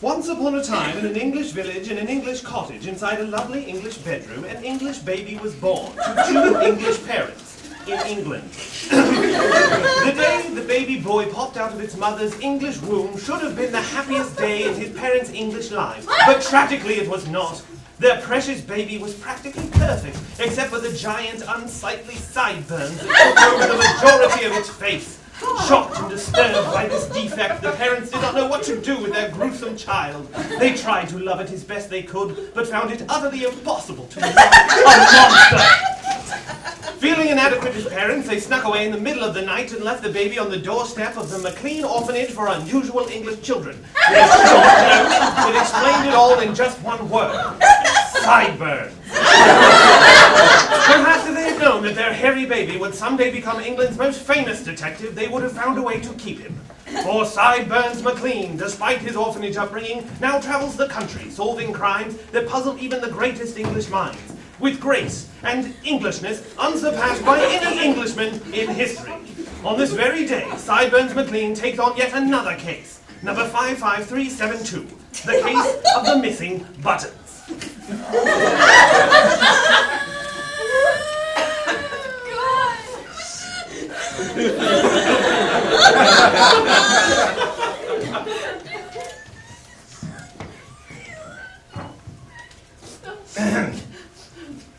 Once upon a time, in an English village, in an English cottage, inside a lovely English bedroom, an English baby was born to 2 English parents in England. The day the baby boy popped out of its mother's English womb should have been the happiest day in his parents' English lives, but tragically it was not. Their precious baby was practically perfect, except for the giant, unsightly sideburns that took over the majority of its face. Shocked and disturbed by this defect, the parents did not know what to do with their gruesome child. They tried to love it as best they could, but found it utterly impossible to love a monster. Feeling inadequate as parents, they snuck away in the middle of the night and left the baby on the doorstep of the McLean Orphanage for Unusual English Children. It explained it all in just one word. Sideburns. Perhaps if they had known that their hairy baby would someday become England's most famous detective, they would have found a way to keep him. For Sideburns McLean, despite his orphanage upbringing, now travels the country, solving crimes that puzzle even the greatest English minds, with grace and Englishness unsurpassed by any Englishman in history. On this very day, Sideburns McLean takes on yet another case, number 55372, the case of the missing buttons.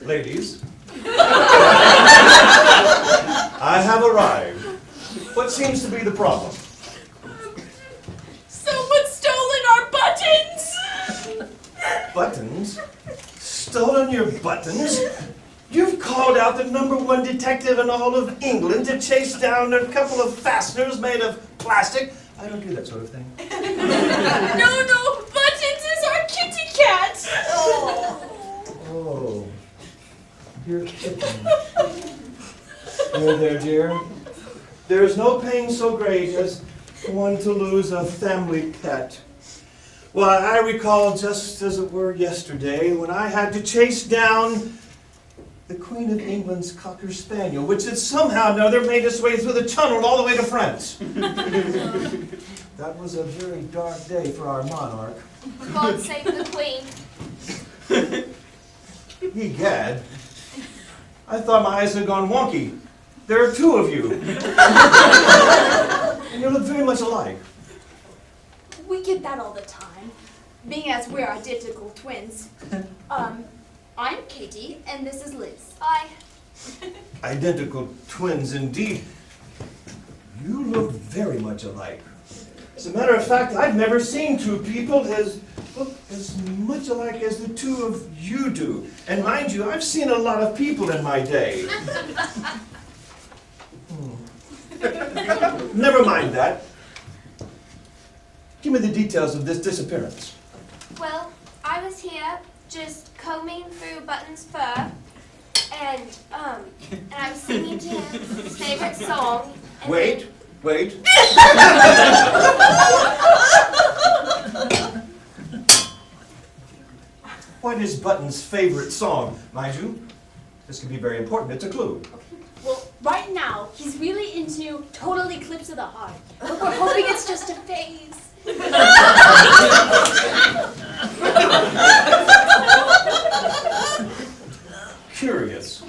Ladies, I have arrived. What seems to be the problem? Someone's stolen our buttons! Buttons? Stolen your buttons? You've called out the #1 detective in all of England to chase down a couple of fasteners made of plastic. I don't do that sort of thing. No, Buttons is our kitty cat! Oh, your kitten. There, dear. There's no pain so great as one to lose a family pet. Well, I recall just as it were yesterday when I had to chase down the Queen of England's Cocker Spaniel, which had somehow or another made its way through the tunnel all the way to France. That was a very dark day for our monarch. God save the Queen. Egad, I thought my eyes had gone wonky. There are 2 of you. And you look very much alike. We get that all the time, being as we're identical twins. I'm Katie, and this is Liz. Hi. Identical twins indeed. You look very much alike. As a matter of fact, I've never seen 2 people look as much alike as the 2 of you do. And mind you, I've seen a lot of people in my day. Never mind that. Give me the details of this disappearance. Well, I was here just combing through Button's fur, and I was singing to him his favorite song. And Wait. What is Button's favorite song? Mind you, this could be very important. It's a clue. Well, right now, he's really into Total Eclipse of the Heart. But we're hoping it's just a phase. Curious.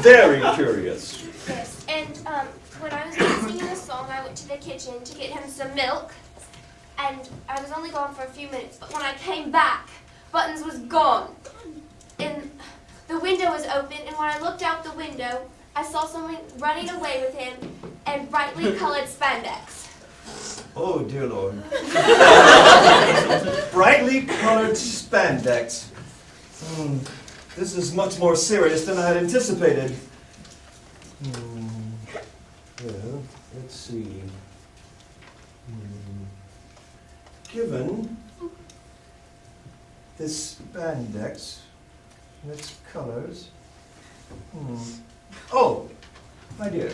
Very curious. Yes, and when I was singing the song, I went to the kitchen to get him some milk, and I was only gone for a few minutes, but when I came back, Buttons was gone. And the window was open, and when I looked out the window, I saw someone running away with him in brightly colored spandex. Oh, dear Lord. Brightly colored spandex. This is much more serious than I had anticipated. Well, let's see. Given this spandex and its colors. Oh, my dear.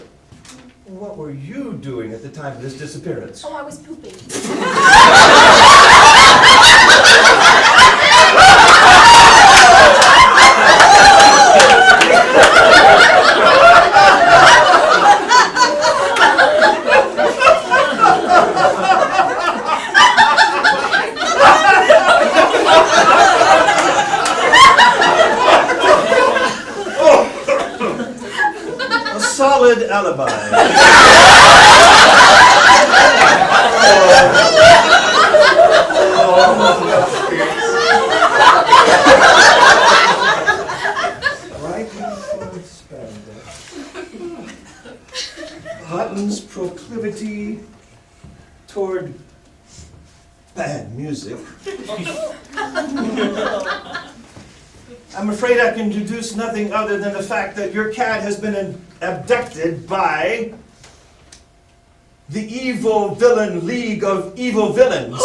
What were you doing at the time of this disappearance? Oh, I was pooping. solid alibi. Hutton's proclivity toward bad music. I'm afraid I can deduce nothing other than the fact that your cat has been abducted by the Evil Villain League of Evil Villains.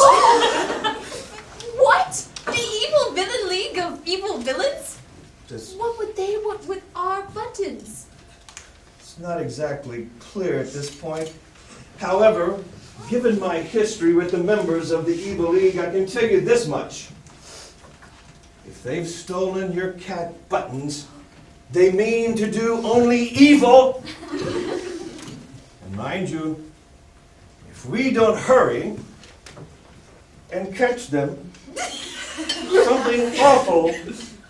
What? The Evil Villain League of Evil Villains? What would they want with our buttons? It's not exactly clear at this point. However, given my history with the members of the Evil League, I can tell you this much. If they've stolen your cat buttons, they mean to do only evil. And mind you, if we don't hurry and catch them, something awful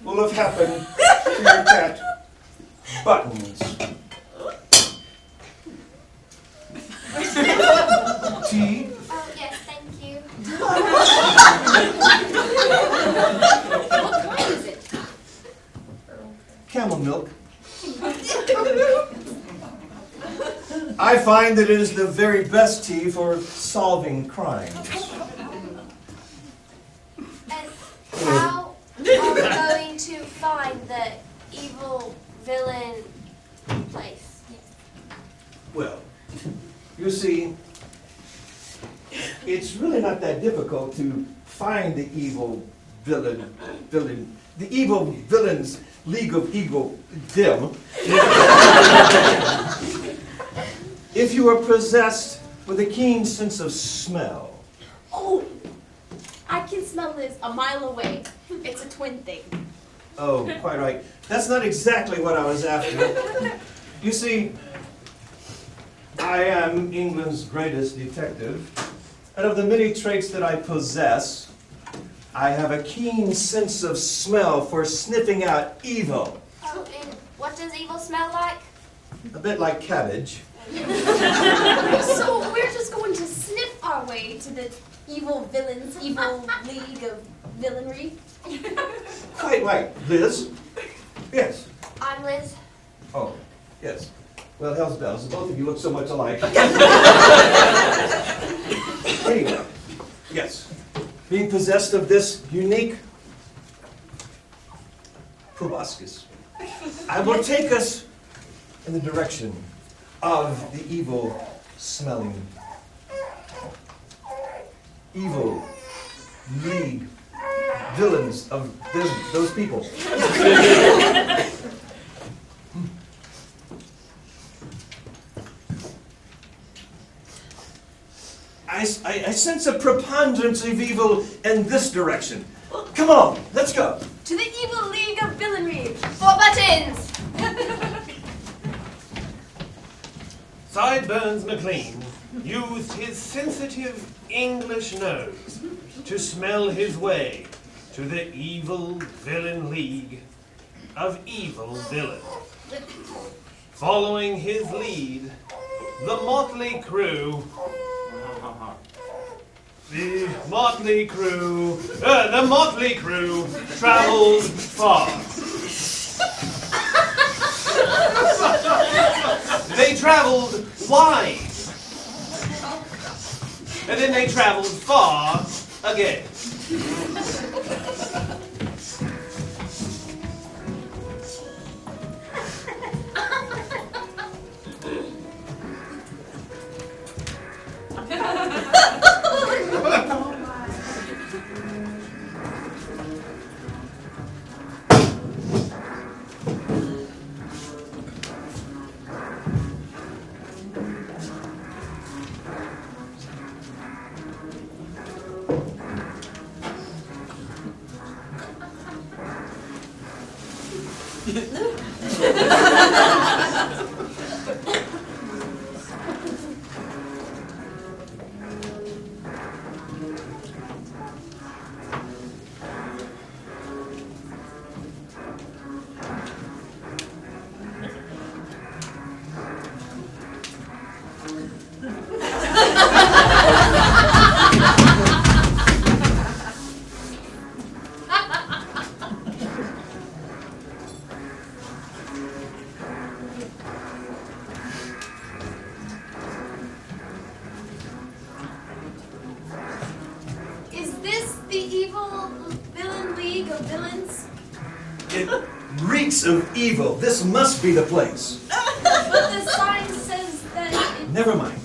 will have happened to your cat buttons. Tea? Oh, yes, thank you. What kind is it? Camel milk. I find that it is the very best tea for solving crimes. And how are we going to find the evil villain place? Well, you see, it's really not that difficult to find the evil the Evil Villains League of Evil Dim. If you are possessed with a keen sense of smell. Oh, I can smell this a mile away. It's a twin thing. Oh, quite right. That's not exactly what I was after. You see, I am England's greatest detective, and of the many traits that I possess, I have a keen sense of smell for sniffing out evil. Oh, and what does evil smell like? A bit like cabbage. So we're just going to sniff our way to the Evil Villains Evil League of Villainry? Quite right, Liz. Yes. I'm Liz. Oh, yes. Well, hell's bells. Both of you look so much alike. Anyway, yes. Being possessed of this unique proboscis, I will take us in the direction of the evil-smelling, evil league villains of those people. I sense a preponderance of evil in this direction. Come on, let's go. To the Evil League of Villainry! 4 buttons! Sideburns McLean used his sensitive English nose to smell his way to the Evil Villain League of Evil Villains. Following his lead, the motley crew traveled far. They traveled wide, and then they traveled far again. It reeks of evil. This must be the place. But the sign says that it... Never mind.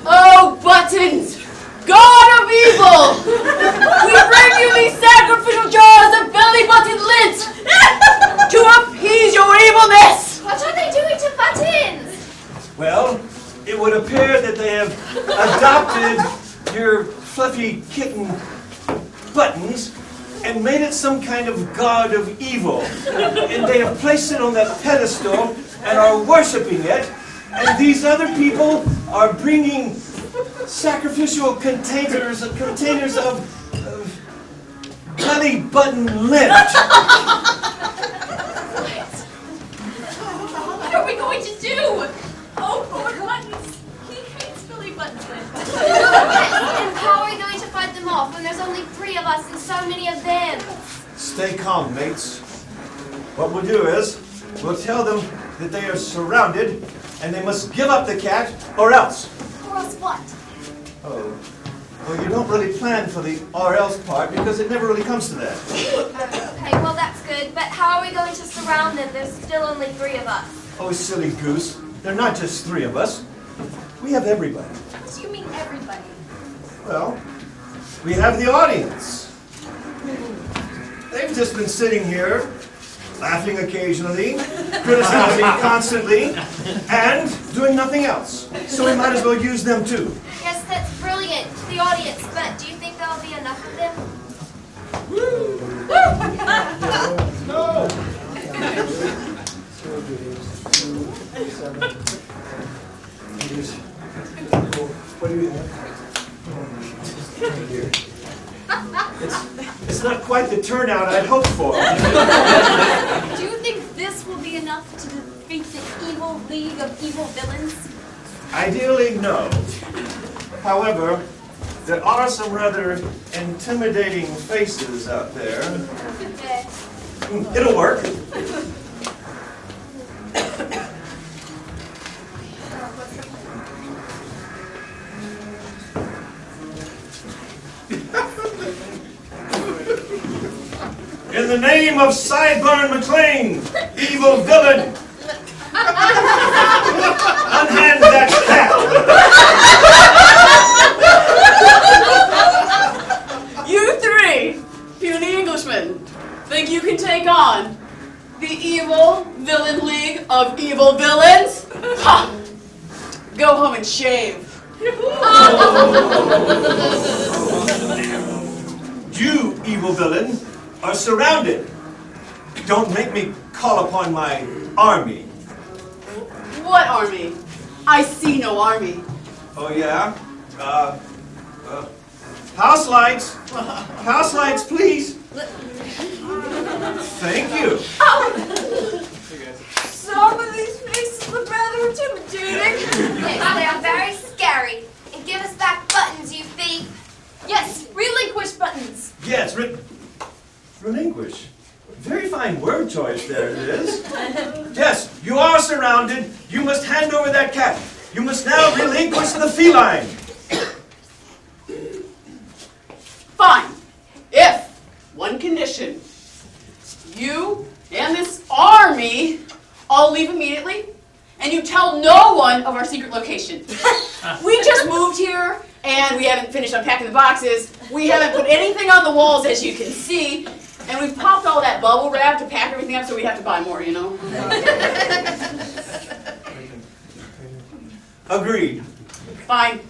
Oh, Buttons! God of evil! We bring you these sacrificial jars of belly button lint to appease your evilness! What are they doing to Buttons? Well, it would appear that they have adopted your fluffy kitten Buttons and made it some kind of god of evil. And they have placed it on that pedestal and are worshiping it. And these other people are bringing sacrificial containers of belly button lint. What are we going to do? Oh, poor Buttons. He hates Billy Buttons. And how are we going to fight them off when there's only 3 of us and so many of them? Stay calm, mates. What we'll do is, we'll tell them that they are surrounded and they must give up the cat or else. Or else what? Oh. Well, you don't really plan for the or else part because it never really comes to that. Okay, well that's good, but how are we going to surround them? There's still only 3 of us. Oh, silly goose. They're not just 3 of us. We have everybody. What do you mean everybody? Well, we have the audience. They've just been sitting here, laughing occasionally, criticizing constantly, and doing nothing else. So we might as well use them too. Yes, that's brilliant, the audience, but do you think there'll be enough of them? No! What do you think? It's not quite the turnout I'd hoped for. Do you think this will be enough to defeat the evil league of evil villains? Ideally, no. However, there are some rather intimidating faces out there. Yes. It'll work. In the name of Sideburns McLean, evil villain, unhand that cat! You 3, puny Englishmen, think you can take on the evil villain league of evil villains? Ha! Go home and shave. You, evil villain, are surrounded. Don't make me call upon my army. What army? I see no army. Oh, yeah? House lights. House lights, please. Thank you. Some of these faces look rather intimidating. Yes, they are very scary. And give us back Buttons, you thief. Yes, relinquish Buttons. Yes, relinquish. Very fine word choice there it is. Yes, you are surrounded. You must hand over that cat. You must now relinquish the feline. Fine. If, one condition, you and this army all leave immediately, and you tell no one of our secret location. We just moved here, and we haven't finished unpacking the boxes. We haven't put anything on the walls, as you can see, and we've popped all that bubble wrap to pack everything up, so we have to buy more, you know? Agreed. Fine.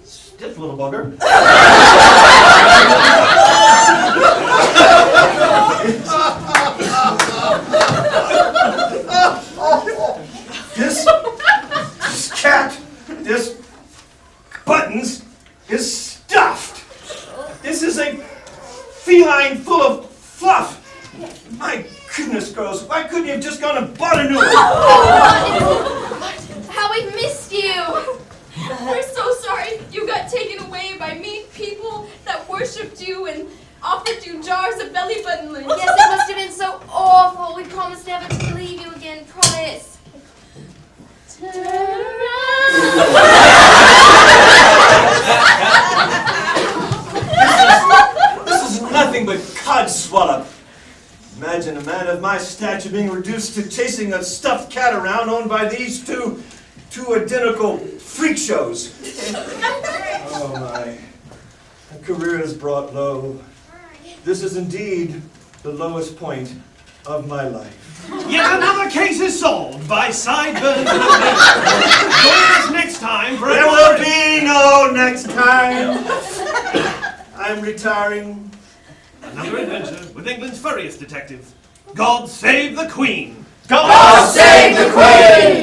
Stiff little bugger. This cat, this Buttons, is stuffed. This is a feline full of fluff. My goodness, girls, why couldn't you have just gone and bought a new one? How we've missed you. We're so sorry you got taken away by mean people that worshipped you and offered you jars of belly button lint. Yes, it must have been so awful. We promise never to leave you again, promise. Turn around. This is nothing but codswallop. Imagine a man of my stature being reduced to chasing a stuffed cat around owned by these two identical freak shows. Oh my. My career is brought low. This is indeed the lowest point of my life. Yet another case is solved by Sideburns McLean. Join us next time for There will be no next time. I'm retiring. another adventure with England's furriest detective. God save the Queen! God save the Queen!